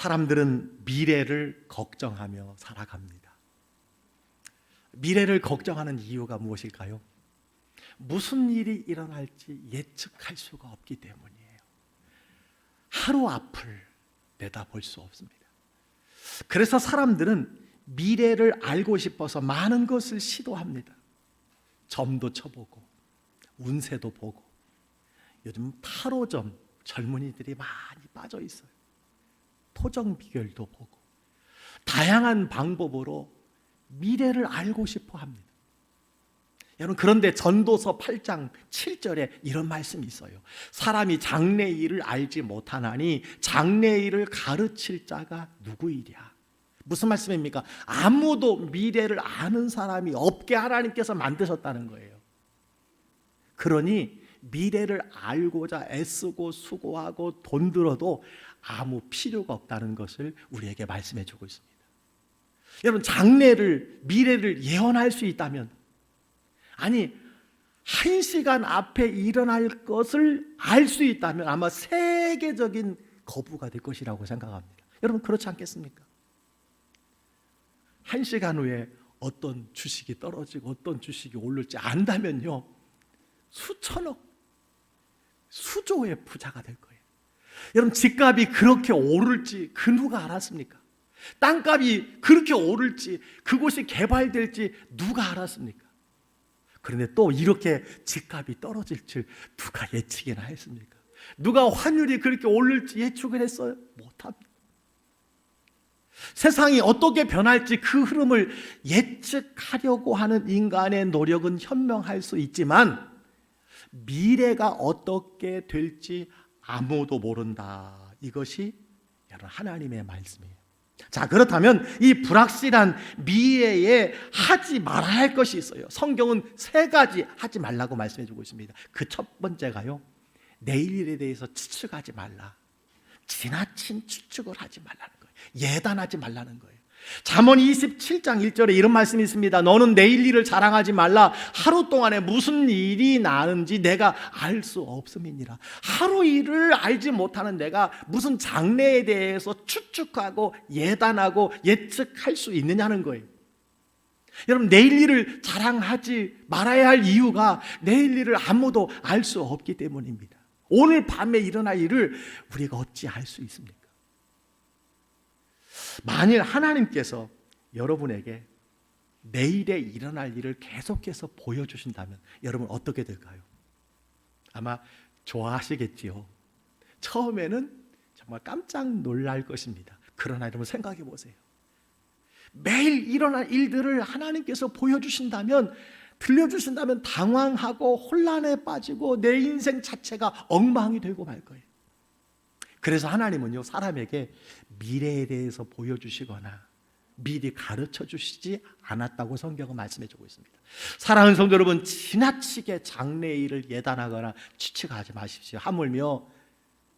사람들은 미래를 걱정하며 살아갑니다. 미래를 걱정하는 이유가 무엇일까요? 무슨 일이 일어날지 예측할 수가 없기 때문이에요. 하루 앞을 내다볼 수 없습니다. 그래서 사람들은 미래를 알고 싶어서 많은 것을 시도합니다. 점도 쳐보고 운세도 보고, 요즘 타로점 젊은이들이 많이 빠져 있어요. 토정 비결도 보고 다양한 방법으로 미래를 알고 싶어 합니다. 여러분, 그런데 전도서 8장 7절에 이런 말씀이 있어요. 사람이 장래일을 알지 못하나니 장래일을 가르칠 자가 누구이랴. 무슨 말씀입니까? 아무도 미래를 아는 사람이 없게 하나님께서 만드셨다는 거예요. 그러니 미래를 알고자 애쓰고 수고하고 돈 들어도 아무 필요가 없다는 것을 우리에게 말씀해 주고 있습니다. 여러분, 장래를, 미래를 예언할 수 있다면, 아니 1시간 앞에 일어날 것을 알 수 있다면 아마 세계적인 거부가 될 것이라고 생각합니다. 여러분, 그렇지 않겠습니까? 1시간 후에 어떤 주식이 떨어지고 어떤 주식이 오를지 안다면요, 수천억, 수조의 부자가 될 거예요. 여러분, 집값이 그렇게 오를지 그 누가 알았습니까? 땅값이 그렇게 오를지, 그곳이 개발될지 누가 알았습니까? 그런데 또 이렇게 집값이 떨어질 줄 누가 예측이나 했습니까? 누가 환율이 그렇게 오를지 예측을 했어요? 못합니다. 세상이 어떻게 변할지 그 흐름을 예측하려고 하는 인간의 노력은 현명할 수 있지만 미래가 어떻게 될지 아무도 모른다. 이것이 여러분 하나님의 말씀이에요. 자, 그렇다면 이 불확실한 미래에 하지 말아야 할 것이 있어요. 성경은 3가지 하지 말라고 말씀해 주고 있습니다. 그 첫 번째가요, 내일 일에 대해서 추측하지 말라. 지나친 추측을 하지 말라는 거예요. 예단하지 말라는 거예요. 잠언 27장 1절에 이런 말씀이 있습니다. 너는 내일 일을 자랑하지 말라. 하루 동안에 무슨 일이 나는지 내가 알 수 없음이니라. 하루 일을 알지 못하는 내가 무슨 장래에 대해서 추측하고 예단하고 예측할 수 있느냐는 거예요. 여러분, 내일 일을 자랑하지 말아야 할 이유가 내일 일을 아무도 알 수 없기 때문입니다. 오늘 밤에 일어날 일을 우리가 어찌 알 수 있습니까? 만일 하나님께서 여러분에게 내일에 일어날 일을 계속해서 보여주신다면 여러분 어떻게 될까요? 아마 좋아하시겠지요. 처음에는 정말 깜짝 놀랄 것입니다. 그러나 여러분 생각해 보세요. 매일 일어날 일들을 하나님께서 보여주신다면, 들려주신다면 당황하고 혼란에 빠지고 내 인생 자체가 엉망이 되고 말 거예요. 그래서 하나님은요, 사람에게 미래에 대해서 보여주시거나 미리 가르쳐 주시지 않았다고 성경은 말씀해 주고 있습니다. 사랑하는 성도 여러분, 지나치게 장래의 일을 예단하거나 추측하지 마십시오. 하물며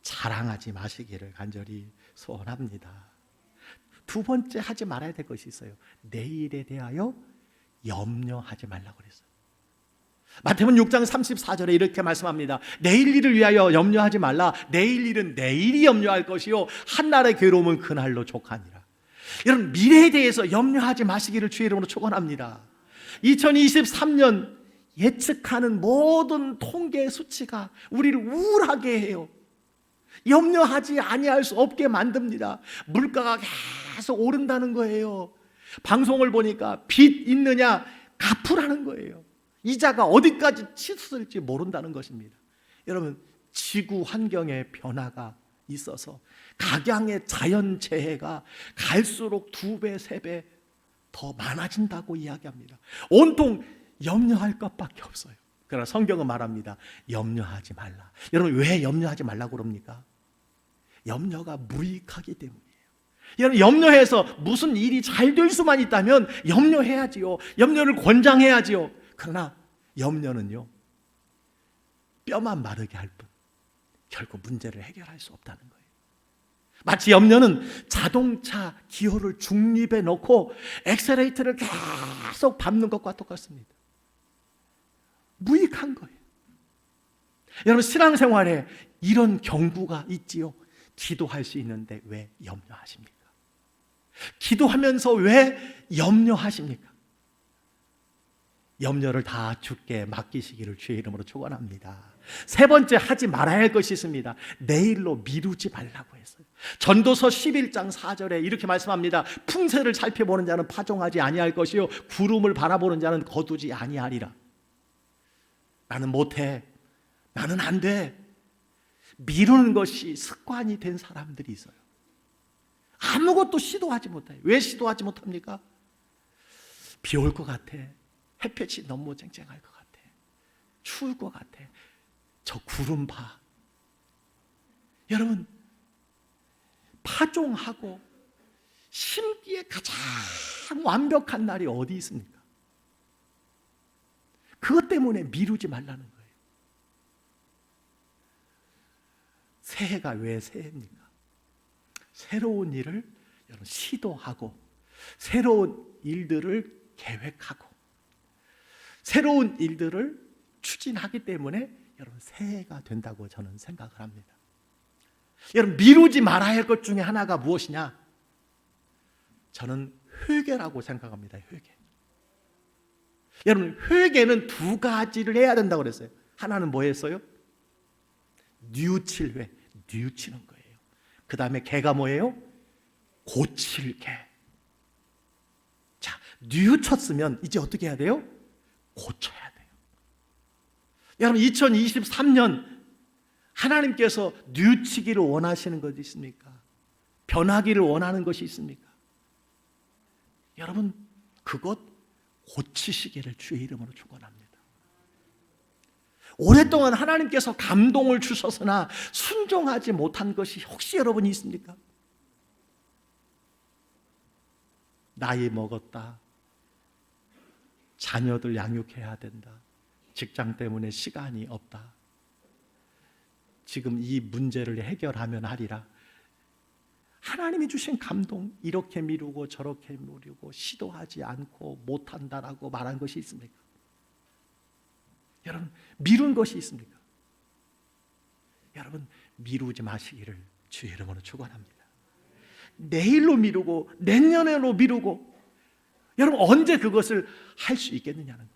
자랑하지 마시기를 간절히 소원합니다. 2번째 하지 말아야 될 것이 있어요. 내일에 대하여 염려하지 말라고 그랬어요. 마태복음 6장 34절에 이렇게 말씀합니다. 내일 일을 위하여 염려하지 말라. 내일 일은 내일이 염려할 것이요 한날의 괴로움은 그날로 족하니라. 여러분, 미래에 대해서 염려하지 마시기를 주의 이름으로 축원합니다. 2023년 예측하는 모든 통계 수치가 우리를 우울하게 해요. 염려하지 아니할 수 없게 만듭니다. 물가가 계속 오른다는 거예요. 방송을 보니까 빚 있느냐 갚으라는 거예요. 이자가 어디까지 치솟을지 모른다는 것입니다. 여러분, 지구 환경의 변화가 있어서 각양의 자연재해가 갈수록 2배, 3배 더 많아진다고 이야기합니다. 온통 염려할 것밖에 없어요. 그러나 성경은 말합니다. 염려하지 말라. 여러분, 왜 염려하지 말라고 그럽니까? 염려가 무익하기 때문이에요. 여러분, 염려해서 무슨 일이 잘 될 수만 있다면 염려해야지요. 염려를 권장해야지요. 그러나 염려는요, 뼈만 마르게 할 뿐 결국 문제를 해결할 수 없다는 거예요. 마치 염려는 자동차 기어를 중립에 놓고 엑셀레이터를 계속 밟는 것과 똑같습니다. 무익한 거예요. 여러분, 신앙생활에 이런 경구가 있지요. 기도할 수 있는데 왜 염려하십니까? 기도하면서 왜 염려하십니까? 염려를 다 주께 맡기시기를 주의 이름으로 축원합니다. 세 번째 하지 말아야 할 것이 있습니다. 내일로 미루지 말라고 했어요. 전도서 11장 4절에 이렇게 말씀합니다. 풍세를 살펴보는 자는 파종하지 아니할 것이요 구름을 바라보는 자는 거두지 아니하리라. 나는 못해, 나는 안 돼, 미루는 것이 습관이 된 사람들이 있어요. 아무것도 시도하지 못해요. 왜 시도하지 못합니까? 비 올 것 같아, 햇볕이 너무 쨍쨍할 것 같아, 추울 것 같아, 저 구름 봐. 여러분, 파종하고 심기에 가장 완벽한 날이 어디 있습니까? 그것 때문에 미루지 말라는 거예요. 새해가 왜 새해입니까? 새로운 일을 여러분 시도하고, 새로운 일들을 계획하고, 새로운 일들을 추진하기 때문에 여러분 새해가 된다고 저는 생각을 합니다. 여러분, 미루지 말아야 할 것 중에 하나가 무엇이냐? 저는 회개라고 생각합니다. 회개. 여러분, 회개는 두 가지를 해야 된다고 그랬어요. 하나는 뭐였어요? 뉘우칠 회, 뉘우치는 거예요. 그 다음에 개가 뭐예요? 고칠 개. 자, 뉘우쳤으면 이제 어떻게 해야 돼요? 고쳐야 돼요. 여러분, 2023년 하나님께서 뉘우치기를 원하시는 것이 있습니까? 변하기를 원하는 것이 있습니까? 여러분, 그것 고치시기를 주의 이름으로 축원합니다. 오랫동안 하나님께서 감동을 주셨으나 순종하지 못한 것이 혹시 여러분이 있습니까? 나이 먹었다, 자녀들 양육해야 된다, 직장 때문에 시간이 없다, 지금 이 문제를 해결하면 하리라. 하나님이 주신 감동, 이렇게 미루고 저렇게 미루고 시도하지 않고 못한다라고 말한 것이 있습니까? 여러분, 미룬 것이 있습니까? 여러분, 미루지 마시기를 주의 이름으로 축원합니다. 내일로 미루고 내년으로 미루고, 여러분 언제 그것을 할 수 있겠느냐는 거예요.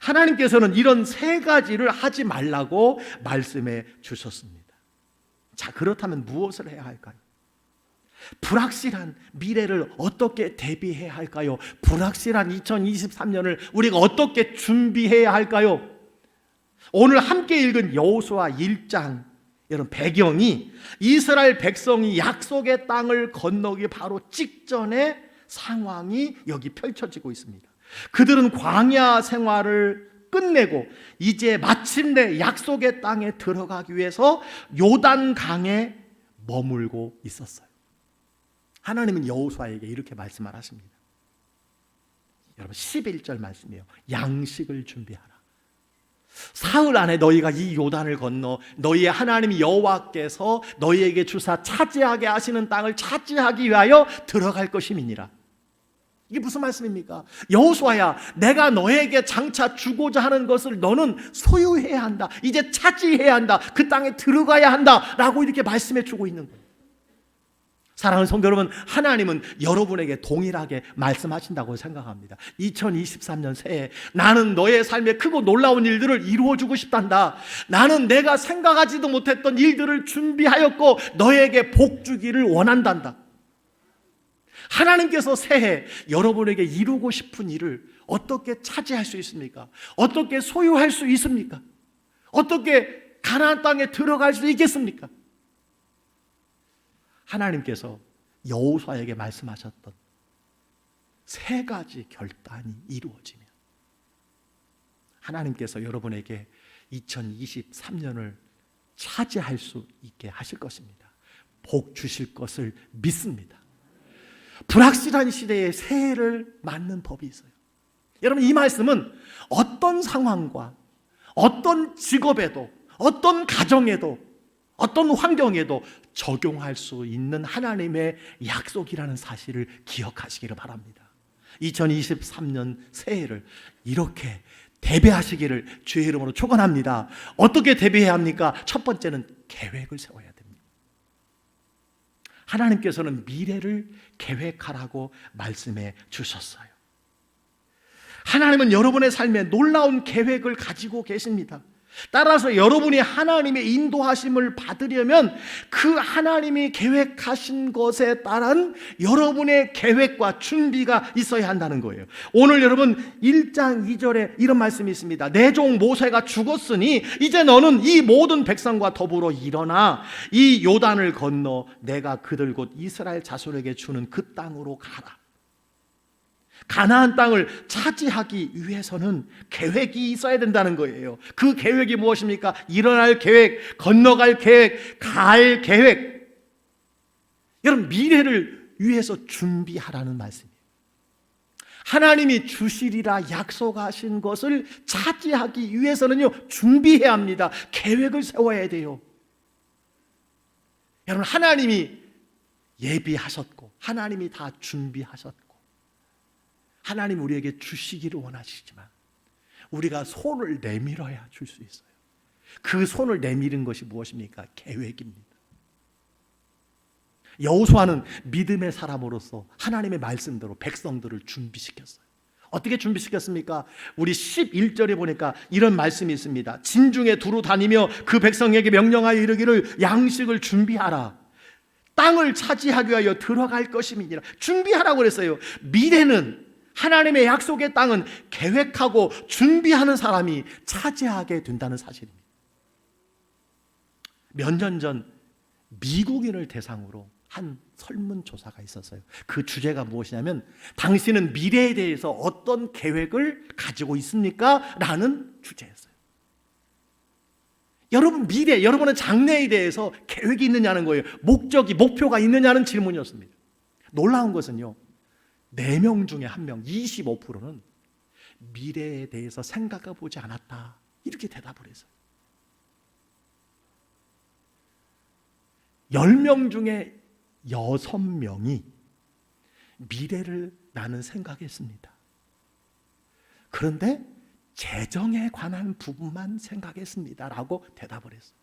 하나님께서는 이런 세 가지를 하지 말라고 말씀해 주셨습니다. 자, 그렇다면 무엇을 해야 할까요? 불확실한 미래를 어떻게 대비해야 할까요? 불확실한 2023년을 우리가 어떻게 준비해야 할까요? 오늘 함께 읽은 여호수아 1장, 여러분 배경이 이스라엘 백성이 약속의 땅을 건너기 바로 직전의 상황이 여기 펼쳐지고 있습니다. 그들은 광야 생활을 끝내고 이제 마침내 약속의 땅에 들어가기 위해서 요단강에 머물고 있었어요. 하나님은 여호수아에게 이렇게 말씀을 하십니다. 여러분 11절 말씀이에요. 양식을 준비하라. 사흘 안에 너희가 이 요단을 건너 너희의 하나님 여호와께서 너희에게 주사 차지하게 하시는 땅을 차지하기 위하여 들어갈 것임이니라. 이게 무슨 말씀입니까? 여호수아야, 내가 너에게 장차 주고자 하는 것을 너는 소유해야 한다. 이제 차지해야 한다. 그 땅에 들어가야 한다 라고 이렇게 말씀해 주고 있는 거예요. 사랑하는 성도 여러분, 하나님은 여러분에게 동일하게 말씀하신다고 생각합니다. 2023년 새해 나는 너의 삶에 크고 놀라운 일들을 이루어주고 싶단다. 나는 내가 생각하지도 못했던 일들을 준비하였고 너에게 복 주기를 원한단다. 하나님께서 새해 여러분에게 이루고 싶은 일을 어떻게 차지할 수 있습니까? 어떻게 소유할 수 있습니까? 어떻게 가나안 땅에 들어갈 수 있겠습니까? 하나님께서 여호수아에게 말씀하셨던 세 가지 결단이 이루어지면 하나님께서 여러분에게 2023년을 차지할 수 있게 하실 것입니다. 복 주실 것을 믿습니다. 불확실한 시대에 새해를 맞는 법이 있어요. 여러분, 이 말씀은 어떤 상황과 어떤 직업에도 어떤 가정에도 어떤 환경에도 적용할 수 있는 하나님의 약속이라는 사실을 기억하시기를 바랍니다. 2023년 새해를 이렇게 대비하시기를 주의 이름으로 축원합니다. 어떻게 대비해야 합니까? 첫 번째는 계획을 세워야 됩니다. 하나님께서는 미래를 계획하라고 말씀해 주셨어요. 하나님은 여러분의 삶에 놀라운 계획을 가지고 계십니다. 따라서 여러분이 하나님의 인도하심을 받으려면 그 하나님이 계획하신 것에 따른 여러분의 계획과 준비가 있어야 한다는 거예요. 오늘 여러분 1장 2절에 이런 말씀이 있습니다. 내 종 모세가 죽었으니 이제 너는 이 모든 백성과 더불어 일어나 이 요단을 건너 내가 그들 곧 이스라엘 자손에게 주는 그 땅으로 가라. 가나안 땅을 차지하기 위해서는 계획이 있어야 된다는 거예요. 그 계획이 무엇입니까? 일어날 계획, 건너갈 계획, 갈 계획. 여러분, 미래를 위해서 준비하라는 말씀이에요. 하나님이 주시리라 약속하신 것을 차지하기 위해서는요, 준비해야 합니다. 계획을 세워야 돼요. 여러분, 하나님이 예비하셨고 하나님이 다 준비하셨고 하나님 우리에게 주시기를 원하시지만 우리가 손을 내밀어야 줄 수 있어요. 그 손을 내미는 것이 무엇입니까? 계획입니다. 여호수아는 믿음의 사람으로서 하나님의 말씀대로 백성들을 준비시켰어요. 어떻게 준비시켰습니까? 우리 11절에 보니까 이런 말씀이 있습니다. 진중에 두루 다니며 그 백성에게 명령하여 이르기를 양식을 준비하라. 땅을 차지하기 위하여 들어갈 것임이니라. 준비하라고 그랬어요. 미래는 하나님의 약속의 땅은 계획하고 준비하는 사람이 차지하게 된다는 사실입니다. 몇 년 전 미국인을 대상으로 한 설문조사가 있었어요. 그 주제가 무엇이냐면 당신은 미래에 대해서 어떤 계획을 가지고 있습니까? 라는 주제였어요. 여러분 미래, 여러분의 장래에 대해서 계획이 있느냐는 거예요. 목표가 있느냐는 질문이었습니다. 놀라운 것은요, 4명 중에 1명, 25%는 미래에 대해서 생각해 보지 않았다, 이렇게 대답을 했어요. 10명 중에 6명이 미래를 나는 생각했습니다. 그런데 재정에 관한 부분만 생각했습니다 라고 대답을 했어요.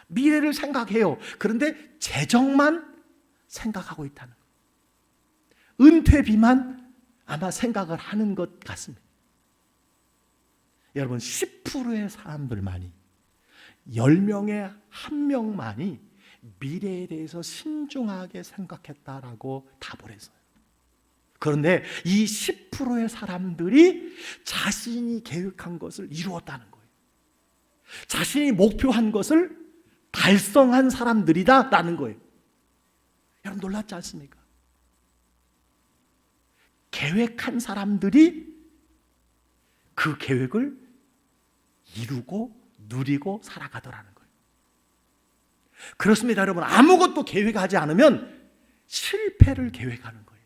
미래를 생각해요. 그런데 재정만 생각하고 있다는 거예요. 은퇴비만 아마 생각을 하는 것 같습니다. 여러분 10%의 사람들만이 10명의 1명만이 미래에 대해서 신중하게 생각했다라고 답을 했어요. 그런데 이 10%의 사람들이 자신이 계획한 것을 이루었다는 거예요. 자신이 목표한 것을 달성한 사람들이다라는 거예요. 여러분 놀랍지 않습니까? 계획한 사람들이 그 계획을 이루고 누리고 살아가더라는 거예요. 그렇습니다, 여러분. 아무것도 계획하지 않으면 실패를 계획하는 거예요.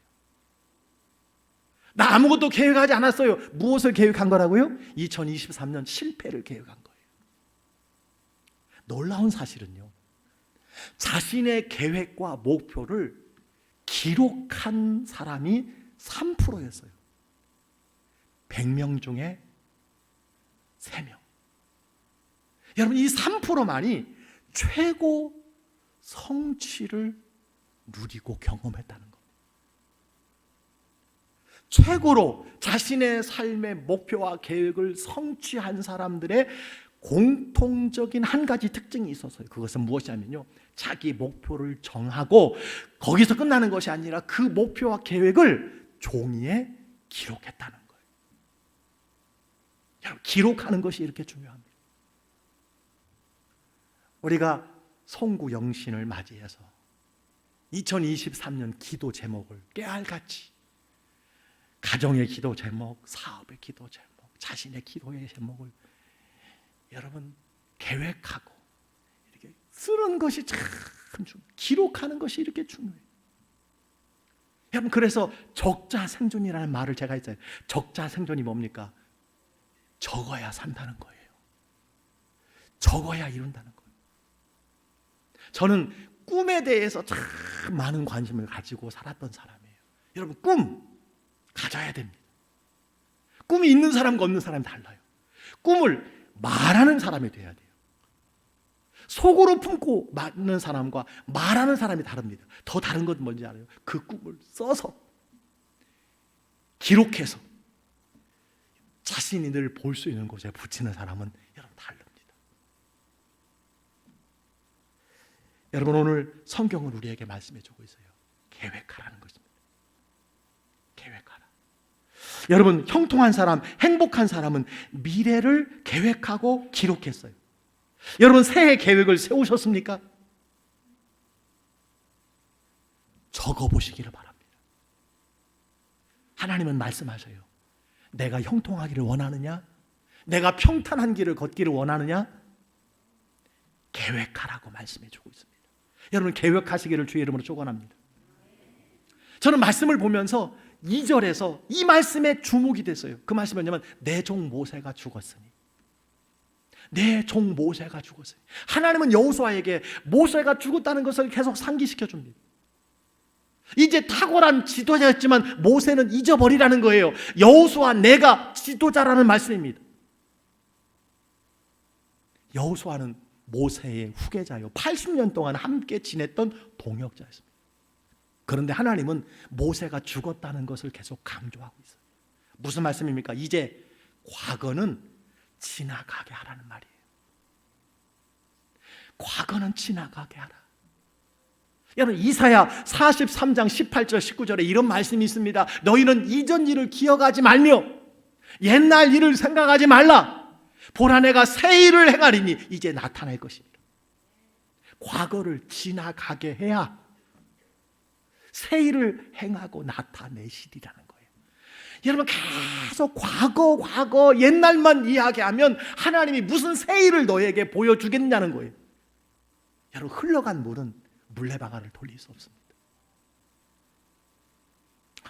나 아무것도 계획하지 않았어요. 무엇을 계획한 거라고요? 2023년 실패를 계획한 거예요. 놀라운 사실은요, 자신의 계획과 목표를 기록한 사람이 3%였어요. 100명 중에 3명. 여러분 이 3%만이 최고 성취를 누리고 경험했다는 겁니다. 최고로 자신의 삶의 목표와 계획을 성취한 사람들의 공통적인 한 가지 특징이 있었어요. 그것은 무엇이냐면요, 자기 목표를 정하고 거기서 끝나는 것이 아니라 그 목표와 계획을 종이에 기록했다는 거예요. 여러분, 기록하는 것이 이렇게 중요합니다. 우리가 송구 영신을 맞이해서 2023년 기도 제목을 깨알같이 가정의 기도 제목, 사업의 기도 제목, 자신의 기도의 제목을 여러분 계획하고 이렇게 쓰는 것이 참 중요해요. 기록하는 것이 이렇게 중요해요. 여러분 그래서 적자생존이라는 말을 제가 했어요. 적자생존이 뭡니까? 적어야 산다는 거예요. 적어야 이룬다는 거예요. 저는 꿈에 대해서 참 많은 관심을 가지고 살았던 사람이에요. 여러분 꿈 가져야 됩니다. 꿈이 있는 사람과 없는 사람이 달라요. 꿈을 말하는 사람이 돼야 돼요. 속으로 품고 말하는 사람과 말하는 사람이 다릅니다. 더 다른 건 뭔지 알아요? 그 꿈을 써서 기록해서 자신이 늘 볼 수 있는 곳에 붙이는 사람은 여러분 다릅니다. 여러분, 오늘 성경은 우리에게 말씀해 주고 있어요. 계획하라는 것입니다. 계획하라. 여러분, 형통한 사람, 행복한 사람은 미래를 계획하고 기록했어요. 여러분, 새해 계획을 세우셨습니까? 적어보시기를 바랍니다. 하나님은 말씀하셔요. 내가 형통하기를 원하느냐? 내가 평탄한 길을 걷기를 원하느냐? 계획하라고 말씀해 주고 있습니다. 여러분, 계획하시기를 주의 이름으로 축원합니다. 저는 말씀을 보면서 2절에서 이 말씀에 주목이 됐어요. 그 말씀이 뭐냐면 내 종 모세가 죽었으니, 내 종 모세가 죽었으니. 하나님은 여호수아에게 모세가 죽었다는 것을 계속 상기시켜 줍니다. 이제 탁월한 지도자였지만 모세는 잊어버리라는 거예요. 여호수아, 내가 지도자라는 말씀입니다. 여호수아는 모세의 후계자요, 80년 동안 함께 지냈던 동역자였습니다. 그런데 하나님은 모세가 죽었다는 것을 계속 강조하고 있어요. 무슨 말씀입니까? 이제 과거는 지나가게 하라는 말이에요. 과거는 지나가게 하라. 여러분, 이사야 43장 18절 19절에 이런 말씀이 있습니다. 너희는 이전 일을 기억하지 말며 옛날 일을 생각하지 말라. 보라, 내가 새 일을 행하리니 이제 나타날 것입니다. 과거를 지나가게 해야 새 일을 행하고 나타내시리라는 거예요. 여러분, 계속 과거 옛날만 이야기하면 하나님이 무슨 새 일을 너에게 보여주겠냐는 거예요. 여러분, 흘러간 물은 물레방아를 돌릴 수 없습니다.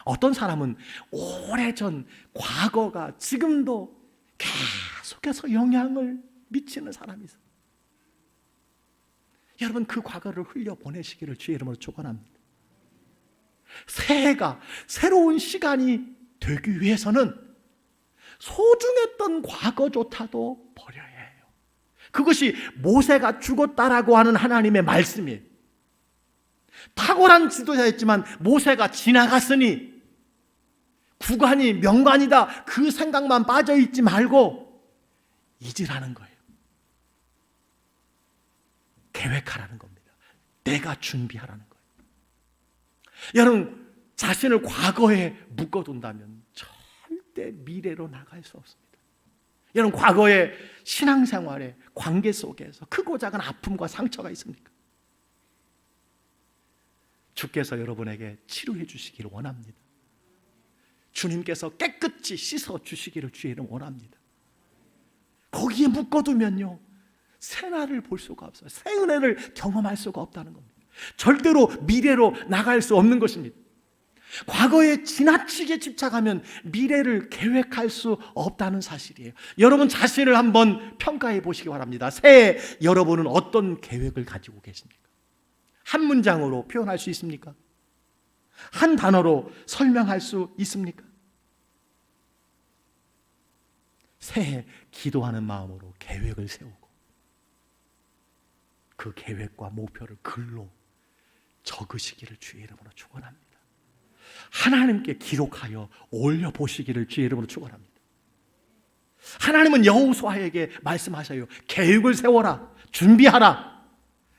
어떤 사람은 오래전 과거가 지금도 계속해서 영향을 미치는 사람이 있어요. 여러분, 그 과거를 흘려보내시기를 주의 이름으로 축원합니다. 새해가 새로운 시간이 되기 위해서는 소중했던 과거조차도 버려야 해요. 그것이 모세가 죽었다라고 하는 하나님의 말씀이에요. 탁월한 지도자였지만 모세가 지나갔으니 구관이 명관이다, 그 생각만 빠져있지 말고 잊으라는 거예요. 계획하라는 겁니다. 내가 준비하라는 거예요. 여러분, 자신을 과거에 묶어둔다면 절대 미래로 나갈 수 없습니다. 여러분, 과거의 신앙생활의 관계 속에서 크고 작은 아픔과 상처가 있습니까? 주께서 여러분에게 치료해 주시기를 원합니다. 주님께서 깨끗이 씻어 주시기를 주의 이름 원합니다. 거기에 묶어두면요, 새날을 볼 수가 없어요. 새 은혜를 경험할 수가 없다는 겁니다. 절대로 미래로 나갈 수 없는 것입니다. 과거에 지나치게 집착하면 미래를 계획할 수 없다는 사실이에요. 여러분 자신을 한번 평가해 보시기 바랍니다. 새해 여러분은 어떤 계획을 가지고 계십니까? 한 문장으로 표현할 수 있습니까? 한 단어로 설명할 수 있습니까? 새해 기도하는 마음으로 계획을 세우고 그 계획과 목표를 글로 적으시기를 주의 이름으로 축원합니다. 하나님께 기록하여 올려보시기를 주의 이름으로 축원합니다. 하나님은 여호수아에게 말씀하셔요. 계획을 세워라, 준비하라,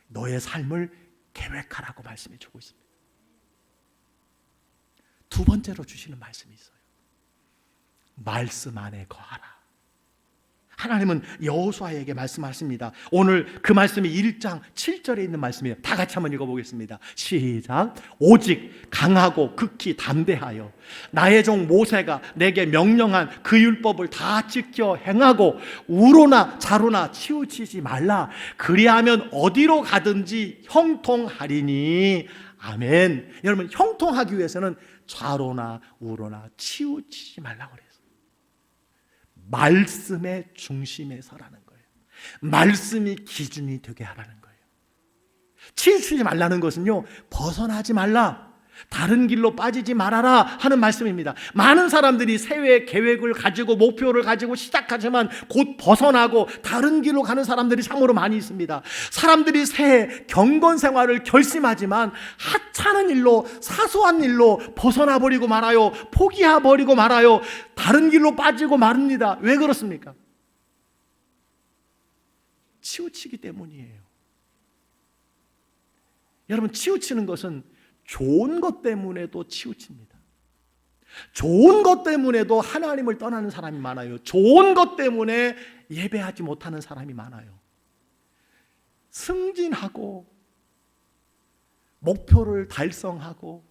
너의 삶을 계획하라고 말씀해 주고 있습니다. 두 번째로 주시는 말씀이 있어요. 말씀 안에 거하라. 하나님은 여호수아에게 말씀하십니다. 오늘 그 말씀이 1장 7절에 있는 말씀이에요. 다 같이 한번 읽어보겠습니다. 시작. 오직 강하고 극히 담대하여 나의 종 모세가 내게 명령한 그 율법을 다 지켜 행하고 우로나 좌로나 치우치지 말라. 그리하면 어디로 가든지 형통하리니. 아멘. 여러분, 형통하기 위해서는 좌로나 우로나 치우치지 말라고 그래요. 말씀의 중심에 서라는 거예요. 말씀이 기준이 되게 하라는 거예요. 치우치지 말라는 것은요, 벗어나지 말라. 다른 길로 빠지지 말아라 하는 말씀입니다. 많은 사람들이 새해 계획을 가지고 목표를 가지고 시작하지만 곧 벗어나고 다른 길로 가는 사람들이 참으로 많이 있습니다. 사람들이 새해 경건 생활을 결심하지만 하찮은 일로, 사소한 일로 벗어나 버리고 말아요. 포기해 버리고 말아요. 다른 길로 빠지고 말입니다. 왜 그렇습니까? 치우치기 때문이에요. 여러분, 치우치는 것은 좋은 것 때문에도 치우칩니다. 좋은 것 때문에도 하나님을 떠나는 사람이 많아요. 좋은 것 때문에 예배하지 못하는 사람이 많아요. 승진하고 목표를 달성하고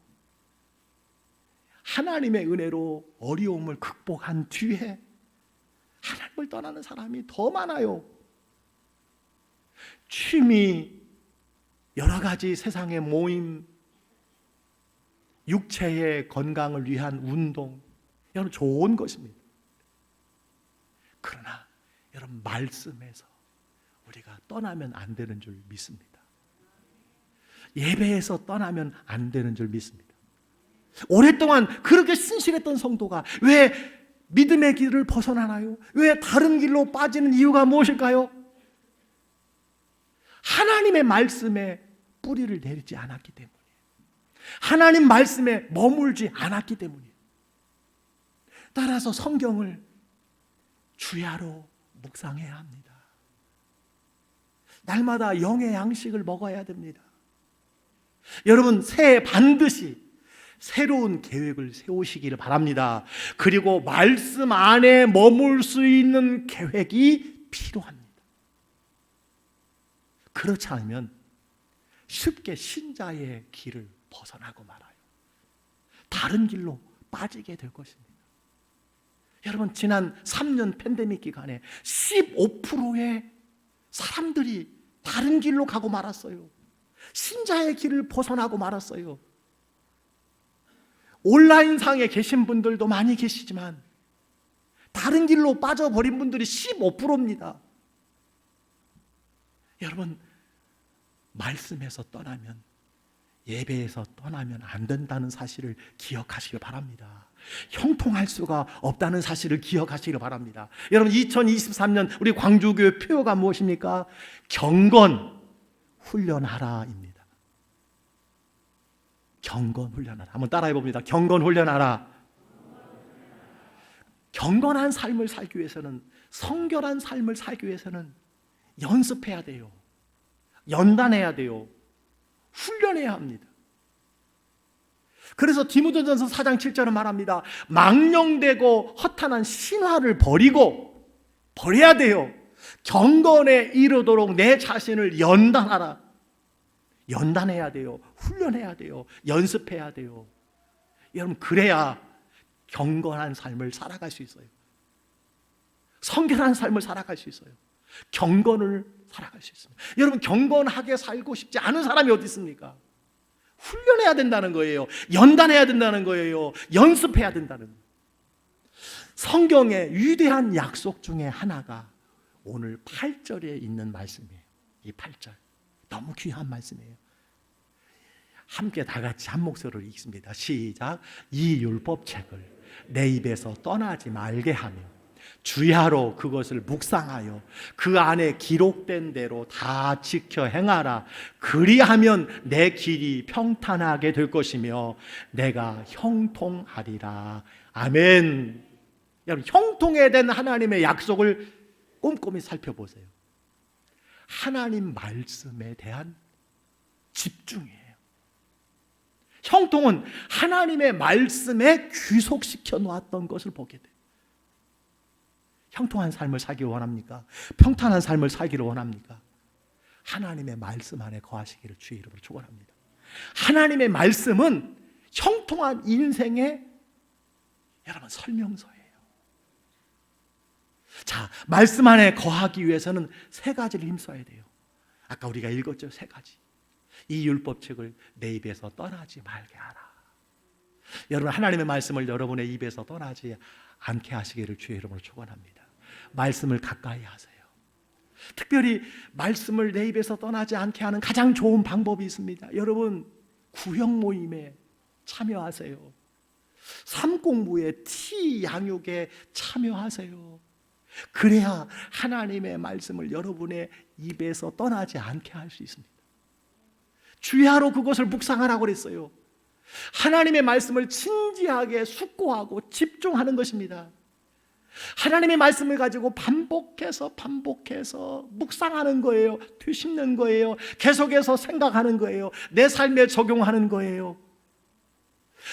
하나님의 은혜로 어려움을 극복한 뒤에 하나님을 떠나는 사람이 더 많아요. 취미, 여러 가지 세상의 모임, 육체의 건강을 위한 운동, 여러분 좋은 것입니다. 그러나 여러분 말씀에서 우리가 떠나면 안 되는 줄 믿습니다. 예배에서 떠나면 안 되는 줄 믿습니다. 오랫동안 그렇게 신실했던 성도가 왜 믿음의 길을 벗어나나요? 왜 다른 길로 빠지는 이유가 무엇일까요? 하나님의 말씀에 뿌리를 내리지 않았기 때문에, 하나님 말씀에 머물지 않았기 때문이에요. 따라서 성경을 주야로 묵상해야 합니다. 날마다 영의 양식을 먹어야 됩니다. 여러분, 새해 반드시 새로운 계획을 세우시기를 바랍니다. 그리고 말씀 안에 머물 수 있는 계획이 필요합니다. 그렇지 않으면 쉽게 신자의 길을 벗어나고 말아요. 다른 길로 빠지게 될 것입니다. 여러분, 지난 3년 팬데믹 기간에 15%의 사람들이 다른 길로 가고 말았어요. 신자의 길을 벗어나고 말았어요. 온라인상에 계신 분들도 많이 계시지만 다른 길로 빠져버린 분들이 15%입니다. 여러분, 말씀에서 떠나면, 예배에서 떠나면 안 된다는 사실을 기억하시길 바랍니다. 형통할 수가 없다는 사실을 기억하시길 바랍니다. 여러분, 2023년 우리 광주교회 표어가 무엇입니까? 경건 훈련하라입니다. 경건 훈련하라. 한번 따라해 봅니다. 경건 훈련하라. 경건한 삶을 살기 위해서는, 성결한 삶을 살기 위해서는 연습해야 돼요. 연단해야 돼요. 훈련해야 합니다. 그래서 디모데전서 4장 7절은 말합니다. 망령되고 허탄한 신화를 버려야 돼요. 경건에 이르도록 내 자신을 연단하라. 연단해야 돼요. 훈련해야 돼요. 연습해야 돼요. 여러분, 그래야 경건한 삶을 살아갈 수 있어요. 성결한 삶을 살아갈 수 있어요. 경건을 살아갈 수 있습니다. 여러분, 경건하게 살고 싶지 않은 사람이 어디 있습니까? 훈련해야 된다는 거예요. 연단해야 된다는 거예요. 연습해야 된다는 거예요. 성경의 위대한 약속 중에 하나가 오늘 8절에 있는 말씀이에요. 이 8절 너무 귀한 말씀이에요. 함께 다 같이 한 목소리로 읽습니다. 시작. 이 율법책을 내 입에서 떠나지 말게 하며 주야로 그것을 묵상하여 그 안에 기록된 대로 다 지켜 행하라. 그리하면 내 길이 평탄하게 될 것이며 내가 형통하리라. 아멘. 여러분, 형통에 대한 하나님의 약속을 꼼꼼히 살펴보세요. 하나님 말씀에 대한 집중이에요. 형통은 하나님의 말씀에 귀속시켜 놓았던 것을 보게 돼요. 형통한 삶을 살기를 원합니까? 평탄한 삶을 살기를 원합니까? 하나님의 말씀 안에 거하시기를 주의 이름으로 축원합니다. 하나님의 말씀은 형통한 인생의 여러분 설명서예요. 자, 말씀 안에 거하기 위해서는 세 가지를 힘써야 돼요. 아까 우리가 읽었죠, 세 가지. 이 율법책을 내 입에서 떠나지 말게 하라. 여러분, 하나님의 말씀을 여러분의 입에서 떠나지 않게 하시기를 주의 이름으로 축원합니다. 말씀을 가까이 하세요. 특별히 말씀을 내 입에서 떠나지 않게 하는 가장 좋은 방법이 있습니다. 여러분, 구역 모임에 참여하세요. 삶 공부에, 티 양육에 참여하세요. 그래야 하나님의 말씀을 여러분의 입에서 떠나지 않게 할 수 있습니다. 주야로 그것을 묵상하라고 그랬어요. 하나님의 말씀을 진지하게 숙고하고 집중하는 것입니다. 하나님의 말씀을 가지고 반복해서 묵상하는 거예요. 되씹는 거예요. 계속해서 생각하는 거예요. 내 삶에 적용하는 거예요.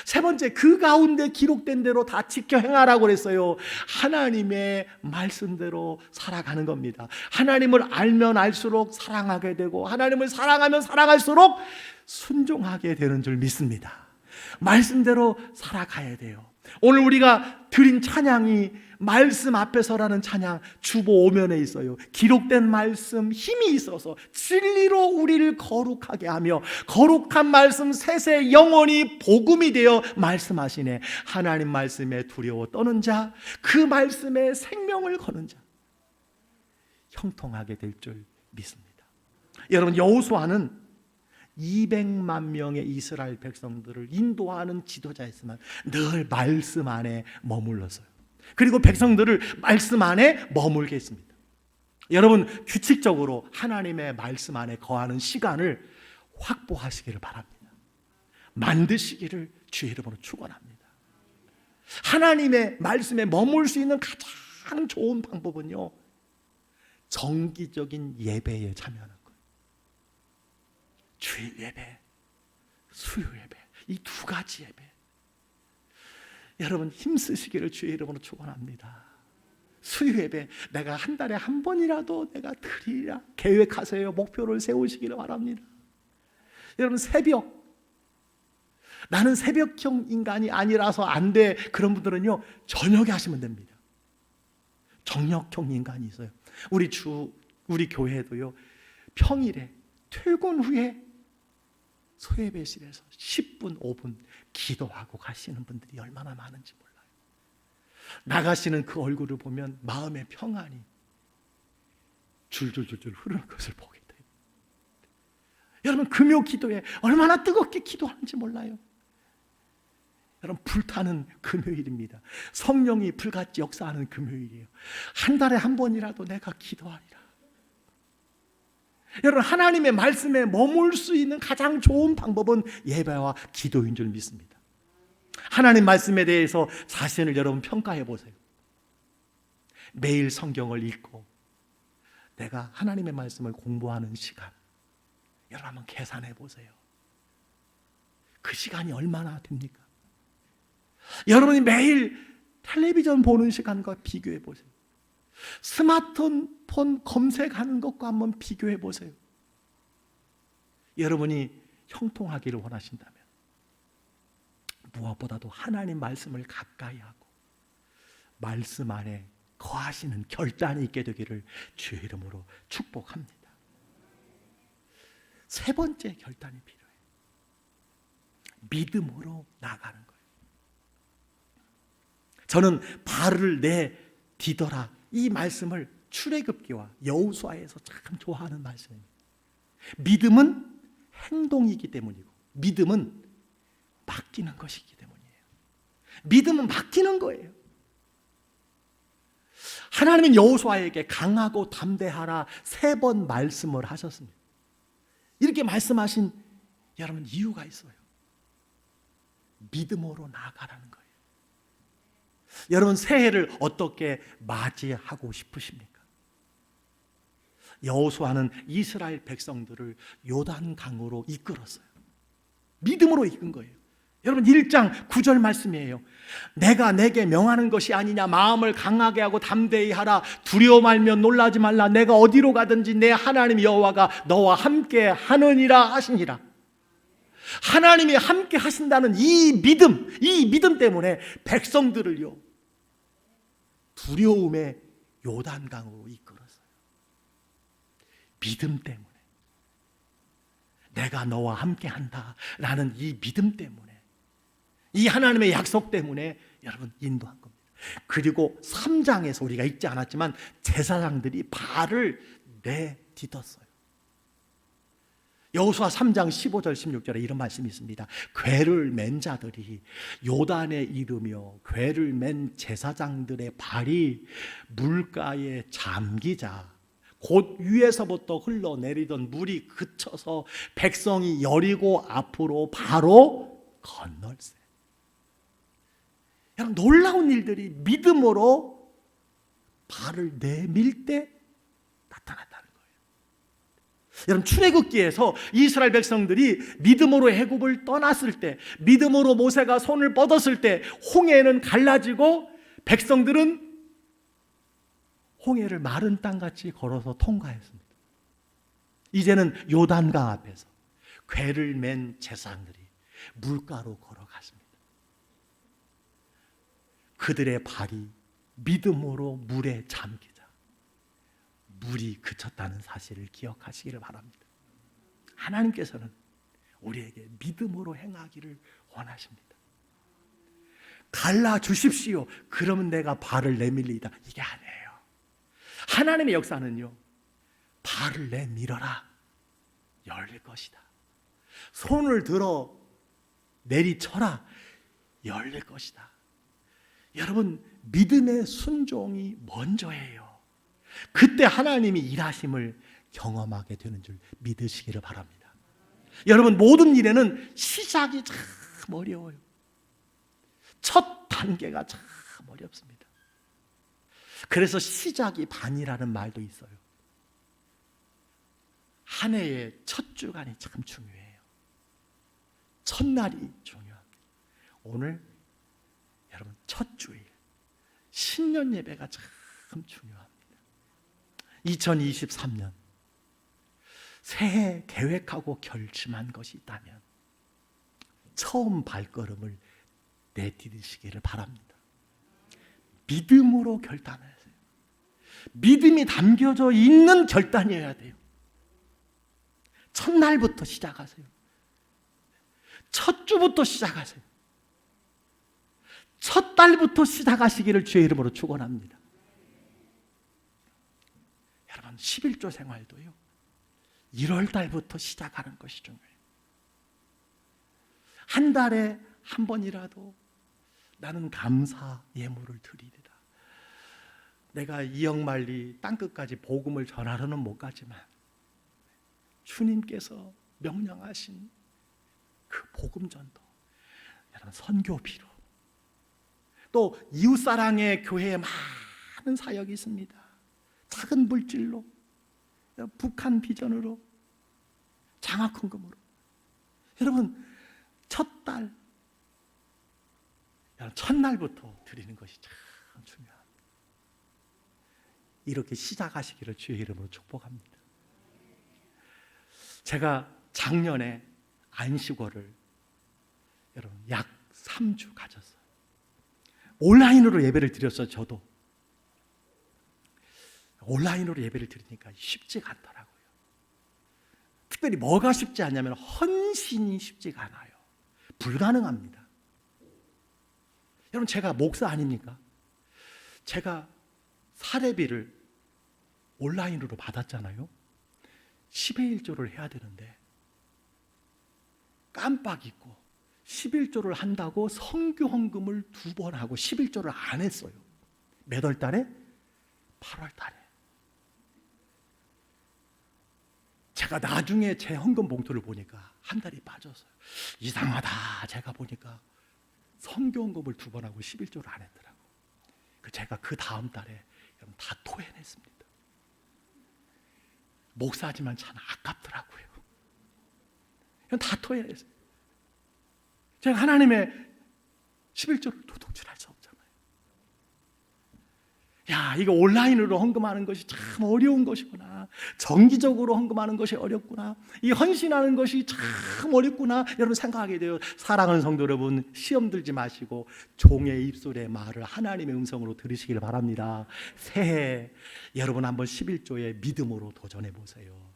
세 번째, 그 가운데 기록된 대로 다 지켜 행하라고 그랬어요. 하나님의 말씀대로 살아가는 겁니다. 하나님을 알면 알수록 사랑하게 되고, 하나님을 사랑하면 사랑할수록 순종하게 되는 줄 믿습니다. 말씀대로 살아가야 돼요. 오늘 우리가 드린 찬양이 말씀 앞에서라는 찬양, 주보 오면에 있어요. 기록된 말씀, 힘이 있어서 진리로 우리를 거룩하게 하며, 거룩한 말씀 세세 영원히 복음이 되어 말씀하시네. 하나님 말씀에 두려워 떠는 자, 그 말씀에 생명을 거는 자, 형통하게 될 줄 믿습니다. 여러분, 여호수아는 200만 명의 이스라엘 백성들을 인도하는 지도자였지만 늘 말씀 안에 머물렀어요. 그리고 백성들을 말씀 안에 머물게 했습니다. 여러분, 규칙적으로 하나님의 말씀 안에 거하는 시간을 확보하시기를 바랍니다. 만드시기를 주의 이름으로 축원합니다. 하나님의 말씀에 머물 수 있는 가장 좋은 방법은요, 정기적인 예배에 참여하는 거예요. 주일 예배, 수요 예배, 이 두 가지 예배. 여러분, 힘쓰시기를 주의 이름으로 축원합니다. 수요 예배, 내가 한 달에 한 번이라도 내가 드리라 계획하세요. 목표를 세우시기를 바랍니다. 여러분, 새벽, 나는 새벽형 인간이 아니라서 안 돼, 그런 분들은요, 저녁에 하시면 됩니다. 정력형 인간이 있어요. 우리 교회도요, 평일에 퇴근 후에 소예배실에서 10분, 5분 기도하고 가시는 분들이 얼마나 많은지 몰라요. 나가시는 그 얼굴을 보면 마음의 평안이 줄줄줄줄 흐르는 것을 보게 돼요. 여러분, 금요 기도에 얼마나 뜨겁게 기도하는지 몰라요. 여러분, 불타는 금요일입니다. 성령이 불같이 역사하는 금요일이에요. 한 달에 한 번이라도 내가 기도하리라. 여러분, 하나님의 말씀에 머물 수 있는 가장 좋은 방법은 예배와 기도인 줄 믿습니다. 하나님 말씀에 대해서 자신을 여러분 평가해 보세요. 매일 성경을 읽고 내가 하나님의 말씀을 공부하는 시간, 여러분 한번 계산해 보세요. 그 시간이 얼마나 됩니까? 여러분이 매일 텔레비전 보는 시간과 비교해 보세요. 스마트폰 검색하는 것과 한번 비교해 보세요. 여러분이 형통하기를 원하신다면 무엇보다도 하나님 말씀을 가까이 하고 말씀 안에 거하시는 결단이 있게 되기를 주의 이름으로 축복합니다. 세 번째 결단이 필요해요. 믿음으로 나가는 거예요. 저는 발을 내디더라, 이 말씀을 출애굽기와 여호수아에서 참 좋아하는 말씀입니다. 믿음은 행동이기 때문이고, 믿음은 맡기는 것이기 때문이에요. 믿음은 맡기는 거예요. 하나님은 여호수아에게 강하고 담대하라 3번 말씀을 하셨습니다. 이렇게 말씀하신 여러분 이유가 있어요. 믿음으로 나아가라는 거예요. 여러분, 새해를 어떻게 맞이하고 싶으십니까? 여호수아는 이스라엘 백성들을 요단강으로 이끌었어요. 믿음으로 이끈 거예요. 여러분, 1장 9절 말씀이에요. 내가 내게 명하는 것이 아니냐, 마음을 강하게 하고 담대히 하라, 두려워 말며 놀라지 말라, 내가 어디로 가든지 내 하나님 여호와가 너와 함께 하느니라 하시니라. 하나님이 함께 하신다는 이 믿음 때문에 백성들을요, 두려움의 요단강으로 이끌었어요. 믿음 때문에, 내가 너와 함께 한다라는 이 믿음 때문에, 이 하나님의 약속 때문에 여러분 인도한 겁니다. 그리고 3장에서 우리가 읽지 않았지만 제사장들이 발을 내딛었어요. 여호수아 3장 15절 16절에 이런 말씀이 있습니다. 궤를 맨 자들이 요단에 이르며 궤를 맨 제사장들의 발이 물가에 잠기자 곧 위에서부터 흘러내리던 물이 그쳐서 백성이 여리고 앞으로 바로 건널세. 여러분, 놀라운 일들이 믿음으로 발을 내밀 때 나타났다는 거예요. 여러분, 출애굽기에서 이스라엘 백성들이 믿음으로 애굽을 떠났을 때, 믿음으로 모세가 손을 뻗었을 때 홍해는 갈라지고 백성들은 홍해를 마른 땅같이 걸어서 통과했습니다. 이제는 요단강 앞에서 궤를 맨 제사장들이 물가로 걸어갔습니다. 그들의 발이 믿음으로 물에 잠기자 물이 그쳤다는 사실을 기억하시기를 바랍니다. 하나님께서는 우리에게 믿음으로 행하기를 원하십니다. 갈라주십시오. 그러면 내가 발을 내밀리이다. 이게 아니에요. 하나님의 역사는요, 발을 내밀어라, 열릴 것이다. 손을 들어 내리쳐라, 열릴 것이다. 여러분, 믿음의 순종이 먼저예요. 그때 하나님이 일하심을 경험하게 되는 줄 믿으시기를 바랍니다. 여러분, 모든 일에는 시작이 참 어려워요. 첫 단계가 참 어렵습니다. 그래서 시작이 반이라는 말도 있어요. 한 해의 첫 주간이 참 중요해요. 첫날이 중요합니다. 오늘 여러분, 첫 주일 신년 예배가 참 중요합니다. 2023년 새해 계획하고 결심한 것이 있다면 처음 발걸음을 내디디시기를 바랍니다. 믿음으로 결단하세요. 믿음이 담겨져 있는 결단이어야 돼요. 첫날부터 시작하세요. 첫 주부터 시작하세요. 첫 달부터 시작하시기를 주의 이름으로 축원합니다. 여러분, 11조 생활도요, 1월 달부터 시작하는 것이 중요해요. 한 달에 한 번이라도 나는 감사 예물을 드리리라. 내가 이역만리 땅끝까지 복음을 전하러는 못 가지만 주님께서 명령하신 그 복음 전도, 여러분, 선교비로, 또 이웃사랑의 교회에 많은 사역이 있습니다. 작은 물질로, 북한 비전으로, 장학헌금으로. 여러분, 첫날, 첫날부터 드리는 것이 참 중요합니다. 이렇게 시작하시기를 주의 이름으로 축복합니다. 제가 작년에 안식월을 여러분 약 3주 가졌어요. 온라인으로 예배를 드렸어요. 저도 온라인으로 예배를 드리니까 쉽지가 않더라고요. 특별히 뭐가 쉽지 않냐면 헌신이 쉽지가 않아요. 불가능합니다. 여러분, 제가 목사 아닙니까? 제가 사례비를 온라인으로 받았잖아요. 10의 1조를 해야 되는데 깜빡 잊고 11조를 한다고 성교헌금을 2번 하고 11조를 안 했어요. 몇 월 달에? 8월 달에. 제가 나중에 제 헌금 봉투를 보니까 한 달이 빠졌어요. 이상하다. 제가 보니까 성교헌금을 2번 하고 11조를 안 했더라고요. 제가 그 다음 달에 다 토해냈습니다. 목사지만 참 아깝더라고요. 다 토해냈어요. 제가 하나님의 11조를 도둑질할 수 없잖아요. 야, 이거 온라인으로 헌금하는 것이 참 어려운 것이구나. 정기적으로 헌금하는 것이 어렵구나. 이 헌신하는 것이 참 어렵구나. 여러분 생각하게 돼요. 사랑하는 성도 여러분, 시험 들지 마시고 종의 입술의 말을 하나님의 음성으로 들으시길 바랍니다. 새해 여러분 한번 11조의 믿음으로 도전해 보세요.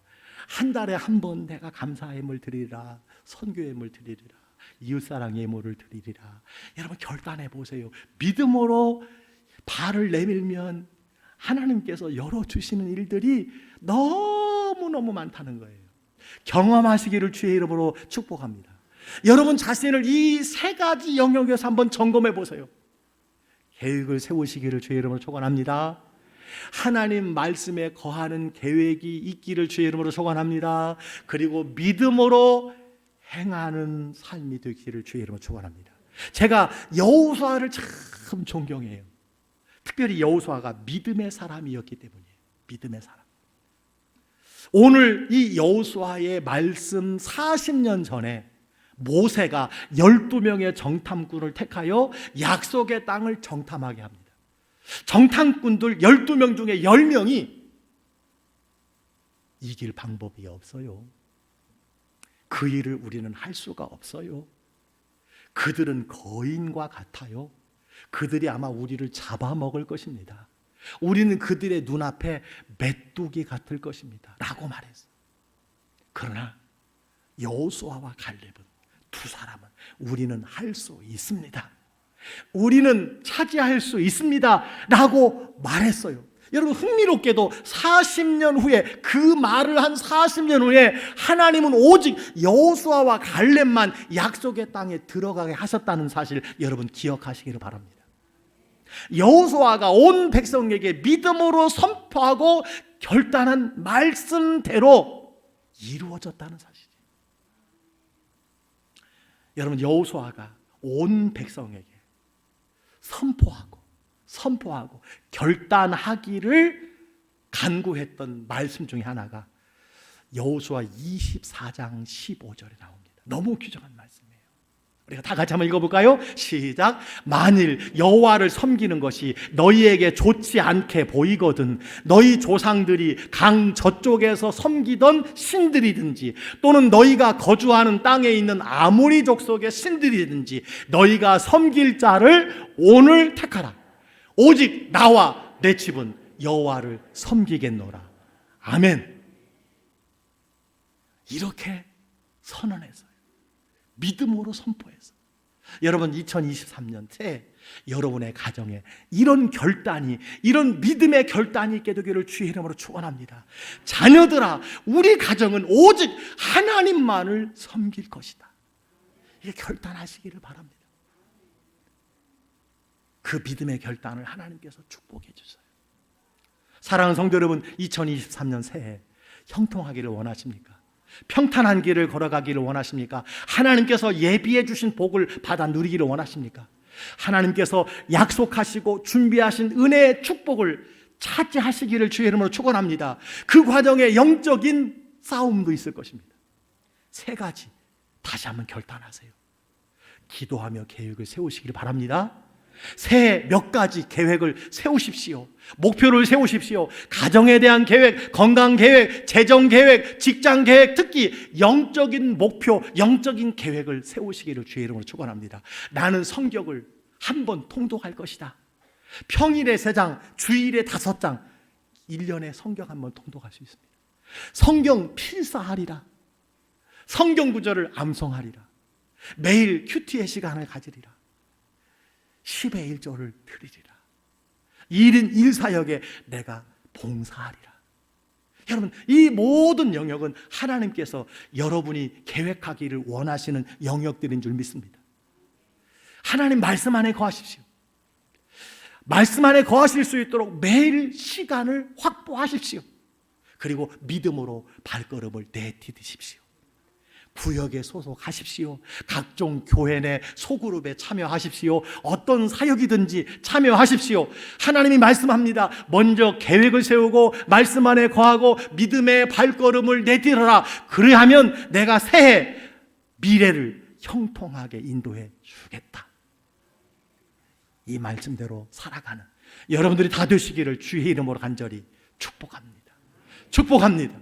한 달에 한 번 내가 감사 예물 드리리라, 선교 예물 드리리라, 이웃사랑 예물을 드리리라. 여러분 결단해 보세요. 믿음으로 발을 내밀면 하나님께서 열어주시는 일들이 너무너무 많다는 거예요. 경험하시기를 주의 이름으로 축복합니다. 여러분 자신을 이 세 가지 영역에서 한번 점검해 보세요. 계획을 세우시기를 주의 이름으로 축원합니다. 하나님 말씀에 거하는 계획이 있기를 주의 이름으로 축원합니다. 그리고 믿음으로 행하는 삶이 되기를 주의 이름으로 축원합니다. 제가 여호수아를 참 존경해요. 특별히 여호수아가 믿음의 사람이었기 때문이에요. 믿음의 사람. 오늘 이 여호수아의 말씀 40년 전에 모세가 12명의 정탐꾼을 택하여 약속의 땅을 정탐하게 합니다. 정탐꾼들 12명 중에 10명이 이길 방법이 없어요. 그 일을 우리는 할 수가 없어요. 그들은 거인과 같아요. 그들이 아마 우리를 잡아먹을 것입니다. 우리는 그들의 눈앞에 메뚜기 같을 것입니다 라고 말했어요. 그러나 여호수아와 갈렙은 두 사람은 우리는 할 수 있습니다, 우리는 차지할 수 있습니다 라고 말했어요. 여러분 흥미롭게도 40년 후에, 그 말을 한 40년 후에 하나님은 오직 여호수아와 갈렙만 약속의 땅에 들어가게 하셨다는 사실 여러분 기억하시기를 바랍니다. 여호수아가 온 백성에게 믿음으로 선포하고 결단한 말씀대로 이루어졌다는 사실이에요. 여러분 여호수아가 온 백성에게 선포하고 결단하기를 간구했던 말씀 중에 하나가 여호수아 24장 15절에 나옵니다. 너무 귀중한 말씀이에요. 우리가 다 같이 한번 읽어볼까요? 시작. 만일 여호와를 섬기는 것이 너희에게 좋지 않게 보이거든 너희 조상들이 강 저쪽에서 섬기던 신들이든지 또는 너희가 거주하는 땅에 있는 아모리 족속의 신들이든지 너희가 섬길 자를 오늘 택하라. 오직 나와 내 집은 여호와를 섬기겠노라. 아멘. 이렇게 선언했어요. 믿음으로 선포해서. 여러분 2023년 새해 여러분의 가정에 이런 결단이, 이런 믿음의 결단이 있게 되기를 주의 이름으로 축원합니다. 자녀들아, 우리 가정은 오직 하나님만을 섬길 것이다. 이게 결단하시기를 바랍니다. 그 믿음의 결단을 하나님께서 축복해 주세요. 사랑하는 성도 여러분, 2023년 새해 형통하기를 원하십니까? 평탄한 길을 걸어가기를 원하십니까? 하나님께서 예비해 주신 복을 받아 누리기를 원하십니까? 하나님께서 약속하시고 준비하신 은혜의 축복을 차지하시기를 주의 이름으로 축원합니다. 그 과정에 영적인 싸움도 있을 것입니다. 세 가지 다시 한번 결단하세요. 기도하며 계획을 세우시기를 바랍니다. 새해 몇 가지 계획을 세우십시오. 목표를 세우십시오. 가정에 대한 계획, 건강 계획, 재정 계획, 직장 계획, 특히 영적인 목표, 영적인 계획을 세우시기를 주의 이름으로 축원합니다. 나는 성경을 한 번 통독할 것이다. 평일에 3장, 주일에 5장, 1년에 성경 한 번 통독할 수 있습니다. 성경 필사하리라. 성경 구절을 암송하리라. 매일 큐티의 시간을 가지리라. 10의 1조를 드리리라. 1인 1사역에 내가 봉사하리라. 여러분, 이 모든 영역은 하나님께서 여러분이 계획하기를 원하시는 영역들인 줄 믿습니다. 하나님 말씀 안에 거하십시오. 말씀 안에 거하실 수 있도록 매일 시간을 확보하십시오. 그리고 믿음으로 발걸음을 내디디십시오. 구역에 소속하십시오. 각종 교회 내 소그룹에 참여하십시오. 어떤 사역이든지 참여하십시오. 하나님이 말씀합니다. 먼저 계획을 세우고 말씀 안에 거하고 믿음의 발걸음을 내디뎌라. 그래야면 내가 새해 미래를 형통하게 인도해 주겠다. 이 말씀대로 살아가는 여러분들이 다 되시기를 주의 이름으로 간절히 축복합니다. 축복합니다.